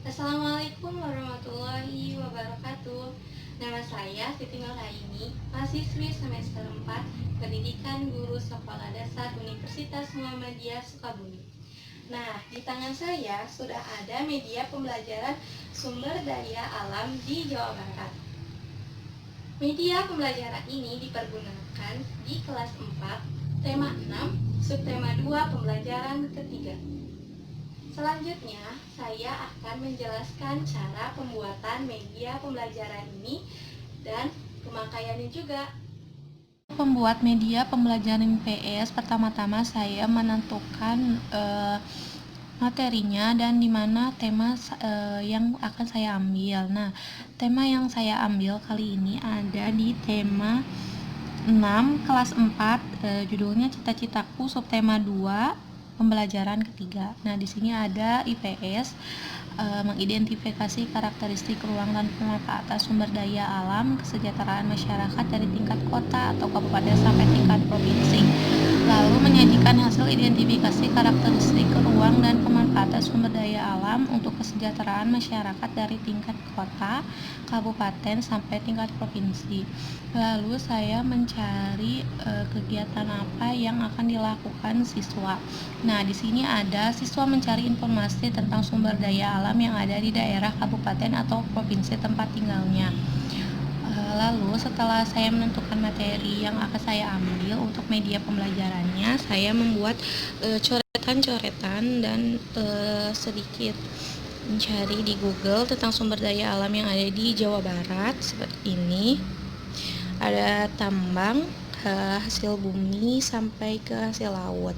Assalamualaikum warahmatullahi wabarakatuh. Nama saya Siti Nurhaini, mahasiswi semester 4 Pendidikan Guru Sekolah Dasar Universitas Muhammadiyah Sukabumi. Nah, di tangan saya sudah ada media pembelajaran sumber daya alam di Jawa Barat. Media pembelajaran ini dipergunakan di kelas 4, tema 6, subtema 2 pembelajaran ketiga. Selanjutnya, saya akan menjelaskan cara pembuatan media pembelajaran ini dan pemakaiannya juga. Pembuat media pembelajaran PS, pertama-tama saya menentukan materinya dan dimana tema yang akan saya ambil. Nah, tema yang saya ambil kali ini ada di tema 6 kelas 4, judulnya Cita-citaku, subtema 2 pembelajaran ketiga. Nah, di sini ada IPS, mengidentifikasi karakteristik ruang dan pemanfaatan sumber daya alam kesejahteraan masyarakat dari tingkat kota atau kabupaten sampai tingkat provinsi. Lalu menyajikan hasil identifikasi karakteristik ruang dan pemanfaatan sumber daya alam untuk kesejahteraan masyarakat dari tingkat kota, kabupaten sampai tingkat provinsi. Lalu saya mencari kegiatan apa yang akan dilakukan siswa. Nah, di sini ada siswa mencari informasi tentang sumber daya alam yang ada di daerah, kabupaten, atau provinsi tempat tinggalnya. Lalu setelah saya menentukan materi yang akan saya ambil untuk media pembelajarannya, saya membuat coretan-coretan dan sedikit mencari di Google tentang sumber daya alam yang ada di Jawa Barat seperti ini. Ada tambang, hasil bumi sampai ke hasil laut.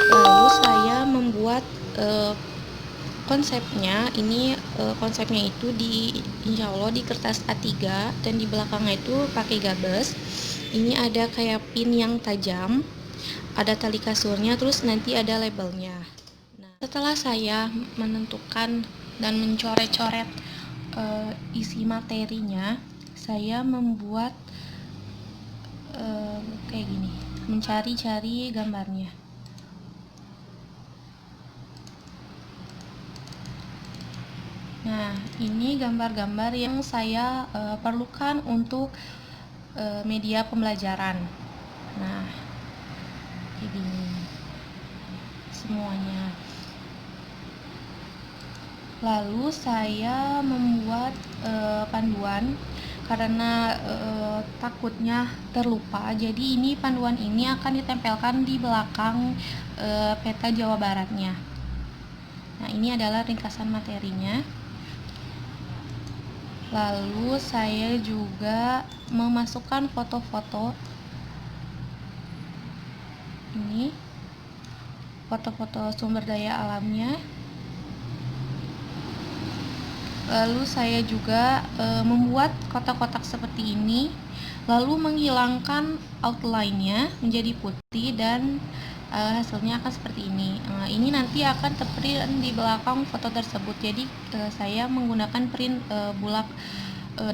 Lalu saya membuat konsepnya itu insya Allah di kertas A3 dan di belakangnya itu pakai gabes. Ini ada kayak pin yang tajam, ada tali kasurnya, terus nanti ada labelnya. Nah, setelah saya menentukan dan mencoret-coret isi materinya, saya membuat kayak gini, mencari-cari gambarnya. Nah, ini gambar-gambar yang saya perlukan untuk media pembelajaran. Nah, kayak gini semuanya. Lalu saya membuat panduan karena takutnya terlupa. Jadi ini panduan ini akan ditempelkan di belakang peta Jawa Baratnya. Nah, ini adalah ringkasan materinya. Lalu saya juga memasukkan foto-foto ini, foto-foto sumber daya alamnya. Lalu saya juga membuat kotak-kotak seperti ini, lalu menghilangkan outline-nya menjadi putih dan hasilnya akan seperti ini. Ini nanti akan terprint di belakang foto tersebut. Jadi saya menggunakan print bulak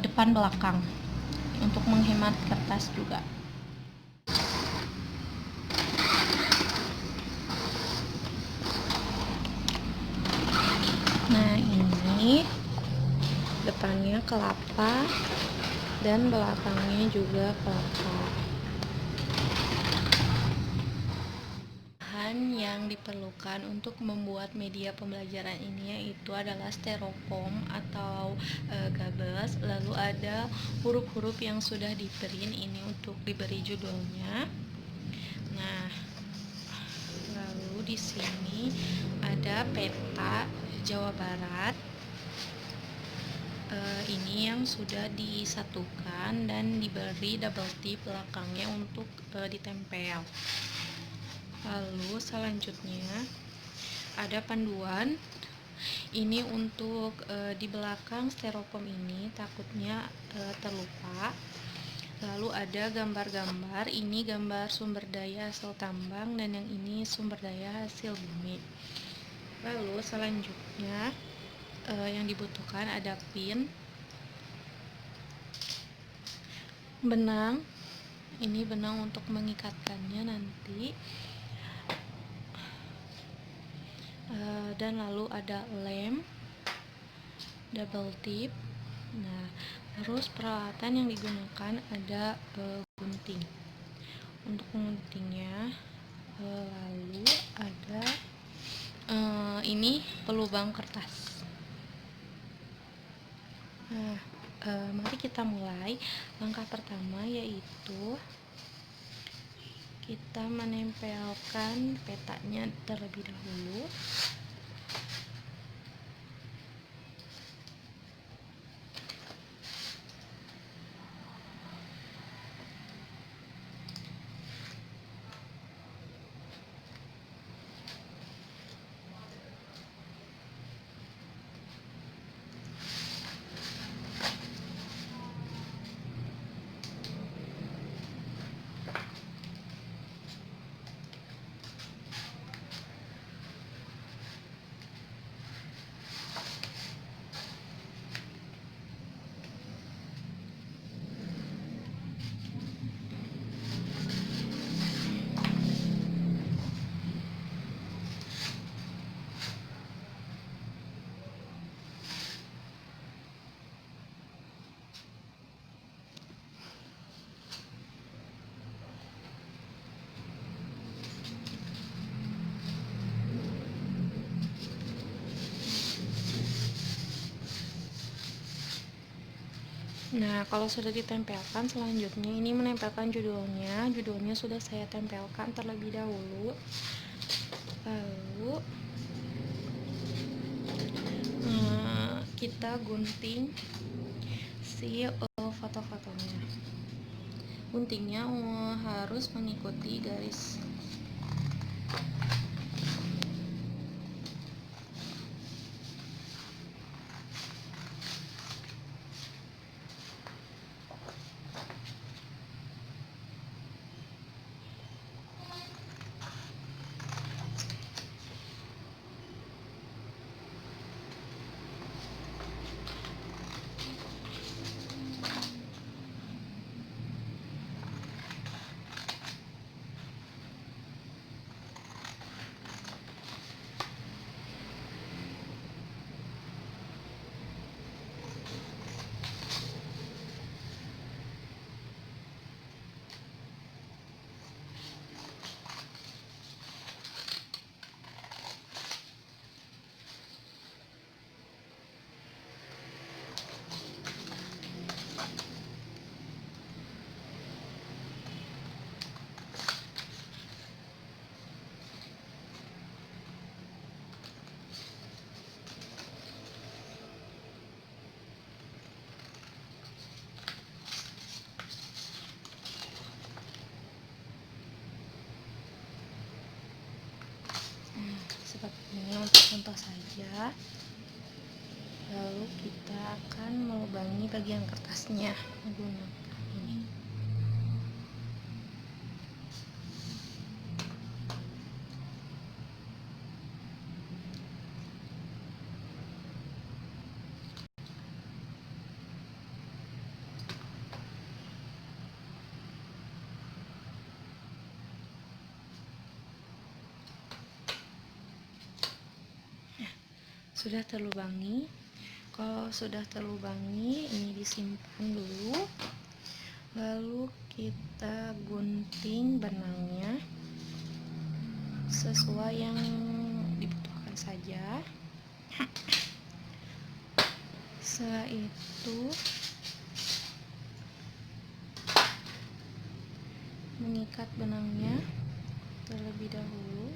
depan belakang untuk menghemat kertas juga. Nah, ini depannya kelapa dan belakangnya juga kelapa. Bahan yang diperlukan untuk membuat media pembelajaran ini yaitu adalah styrofoam atau gabes, lalu ada huruf-huruf yang sudah di-print ini untuk diberi judulnya. Nah, lalu di sini ada peta Jawa Barat. Ini yang sudah disatukan dan diberi double tip belakangnya untuk ditempel. Lalu selanjutnya ada panduan. Ini untuk di belakang styrofoam ini takutnya terlupa. Lalu ada gambar-gambar. Ini gambar sumber daya hasil tambang dan yang ini sumber daya hasil bumi. Lalu selanjutnya yang dibutuhkan ada pin, benang. Ini benang untuk mengikatkannya nanti. Dan lalu ada lem, double tip. Nah, terus peralatan yang digunakan ada gunting untuk menguntingnya, lalu ada ini pelubang kertas. Nah, mari kita mulai. Langkah pertama yaitu kita menempelkan petanya terlebih dahulu. Nah, kalau sudah ditempelkan, selanjutnya ini menempelkan judulnya. Judulnya sudah saya tempelkan terlebih dahulu. Lalu kita gunting si foto-fotonya. Guntingnya harus mengikuti garis. Seperti ini untuk contoh saja. Lalu kita akan melubangi bagian kertasnya menggunakan ini. Sudah terlubangi. Kalau sudah terlubangi, ini disimpan dulu. Lalu kita gunting benangnya sesuai yang dibutuhkan saja. Setelah itu mengikat benangnya terlebih dahulu.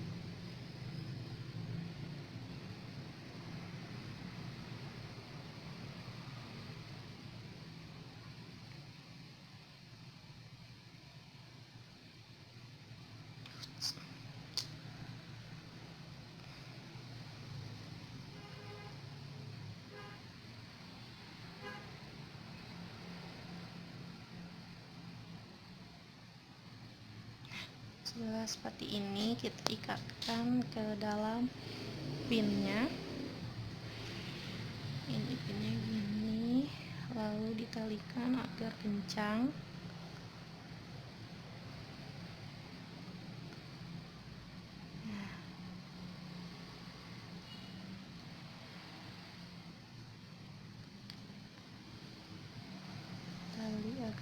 Setelah seperti ini, kita ikatkan ke dalam pinnya. Ini pinnya gini, lalu ditalikan agar kencang.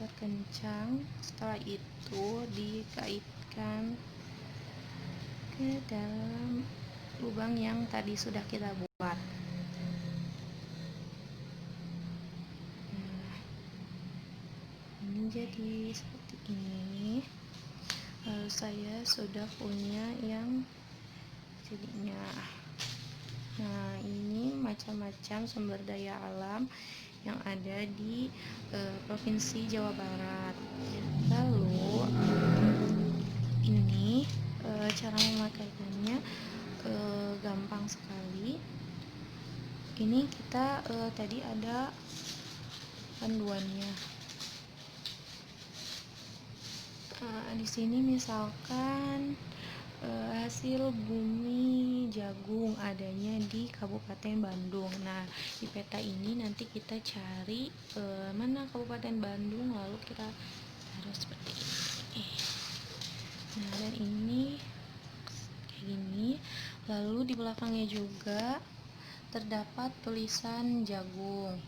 diperkencang. Setelah itu dikaitkan ke dalam lubang yang tadi sudah kita buat. Nah, ini jadi seperti ini. Lalu saya sudah punya yang jadinya. Nah, ini macam-macam sumber daya alam yang ada di Provinsi Jawa Barat. Lalu ini cara memakainya gampang sekali. Ini kita tadi ada panduannya. Di sini misalkan hasil bumi jagung adanya di Kabupaten Bandung. Nah, di peta ini nanti kita cari mana Kabupaten Bandung, lalu kita taruh seperti ini. Nah, dan ini kayak gini. Lalu di belakangnya juga terdapat tulisan jagung.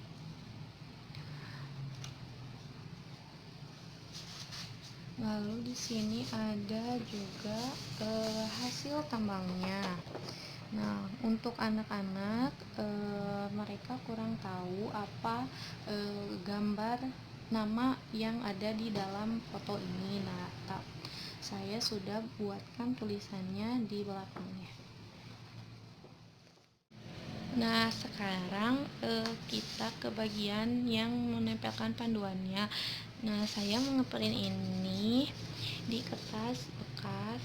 Lalu di sini ada juga hasil tambangnya. Nah, untuk anak-anak mereka kurang tahu apa gambar nama yang ada di dalam foto ini. Nah, saya sudah buatkan tulisannya di belakangnya. Nah, sekarang kita ke bagian yang menempelkan panduannya. Nah, saya mengeprint ini di kertas bekas,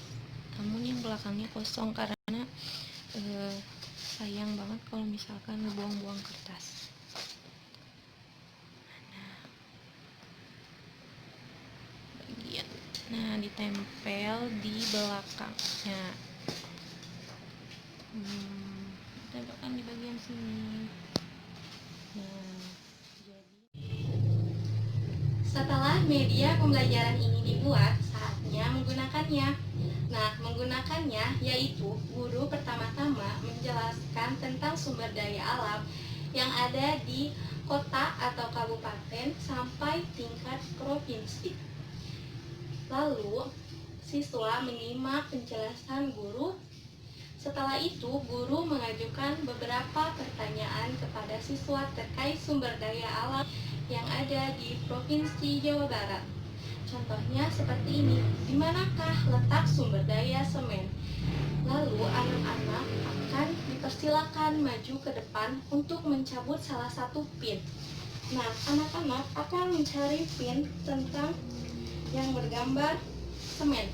namun yang belakangnya kosong karena sayang banget kalau misalkan buang-buang kertas. Nah, ditempel di belakangnya. Tempelkan di bagian sini. Nah, Setelah media pembelajaran ini dibuat, saatnya menggunakannya. Nah, menggunakannya yaitu guru pertama-tama menjelaskan tentang sumber daya alam yang ada di kota atau kabupaten sampai tingkat provinsi. Lalu, siswa menyimak penjelasan guru. Setelah itu, guru mengajukan beberapa pertanyaan kepada siswa terkait sumber daya alam yang ada di Provinsi Jawa Barat. Contohnya seperti ini, di manakah letak sumber daya semen? Lalu anak-anak akan dipersilakan maju ke depan untuk mencabut salah satu pin. Nah, anak-anak akan mencari pin tentang yang bergambar semen.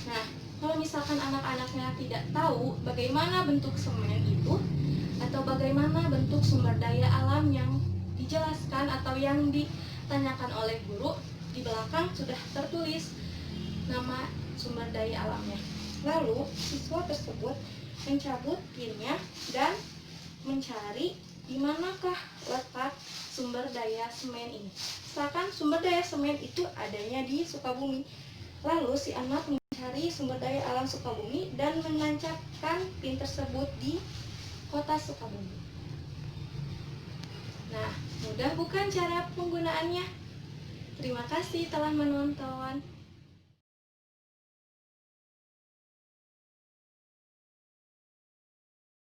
Nah, kalau misalkan anak-anaknya tidak tahu bagaimana bentuk semen itu atau bagaimana bentuk sumber daya alam yang dijelaskan atau yang ditanyakan oleh guru, di belakang sudah tertulis nama sumber daya alamnya. Lalu siswa tersebut mencabut pinnya dan mencari di manakah letak sumber daya semen ini. Misalkan sumber daya semen itu adanya di Sukabumi. Lalu si anak mencari sumber daya alam Sukabumi dan menancapkan pin tersebut di kota Sukabumi. Nah, mudah bukan cara penggunaannya? Terima kasih telah menonton.